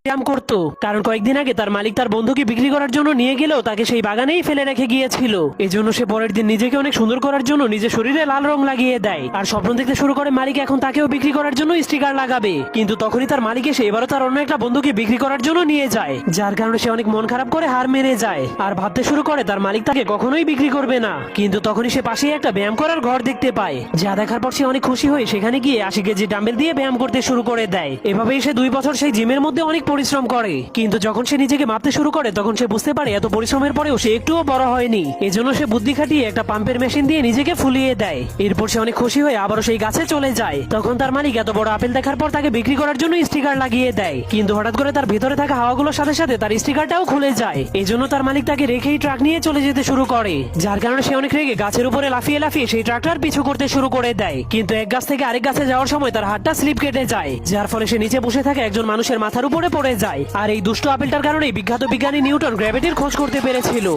ব্যায়াম করতো, কারণ কয়েকদিন আগে তার মালিক তার বন্ধুকে বিক্রি করার জন্য নিয়ে গেলেও তাকে সেই বাগানেই ফেলে রেখে গিয়েছিল। এজন্য সে পরের দিন নিজেকে অনেক সুন্দর করার জন্য নিজের শরীরে লাল রং লাগিয়ে দেয় আর স্বপ্ন দেখতে শুরু করে মালিক এখন তাকেও বিক্রি করার জন্য স্টিকার লাগাবে। কিন্তু তখনই তার মালিক এসে এবারও তার অন্য একটা বন্ধুকে বিক্রি করার জন্য নিয়ে যায়, যার কারণে সে অনেক মন খারাপ করে হার মেনে যায় আর ভাবতে শুরু করে তার মালিক তাকে কখনোই বিক্রি করবে না। কিন্তু তখনই সে পাশেই একটা ব্যায়াম করার ঘর দেখতে পায়, যা দেখার পর সে অনেক খুশি হয়ে সেখানে গিয়ে 80 কেজি ডাম্বেল দিয়ে ব্যায়াম করতে শুরু করে দেয়। এভাবেই সে 2 বছর সেই জিমের মধ্যে অনেক পরিশ্রম করে। কিন্তু যখন সে নিজেকে মাপতে শুরু করে তখন সে বুঝতে পারে এত পরিশ্রমের পরেও সে একটুও বড় হয়নি। এজন্য সে বুদ্ধি খাটিয়ে একটা পাম্পের মেশিন দিয়ে নিজেকে ফুলিয়ে দেয়। এরপর সে অনেক খুশি হয়ে আবারও সেই গাছে চলে যায়। তখন তার মালিক এত বড় আপেল দেখার পর তাকে বিক্রি করার জন্য স্টিকার লাগিয়ে দেয়, কিন্তু হঠাৎ করে তার ভিতরে থাকা হাওয়াগুলোর সাথে সাথে তার স্টিকারটাও খুলে যায়। এজন্য তার মালিক তাকে রেখেই ট্রাক নিয়ে চলে যেতে শুরু করে, যার কারণে সে অনেক রেগে গাছের উপরে লাফিয়ে লাফিয়ে সেই ট্রাকটার পিছু করতে শুরু করে দেয়। কিন্তু এক গাছ থেকে আরেক গাছে যাওয়ার সময় তার হাতটা স্লিপ কেটে যায়, যার ফলে সে নিচে বসে থাকে একজন মানুষের মাথার উপরে পড়ে যায়। আর এই দুষ্ট আপেলটার কারণেই বিখ্যাত বিজ্ঞানী নিউটন গ্র্যাভিটির খোঁজ করতে পেরেছিল।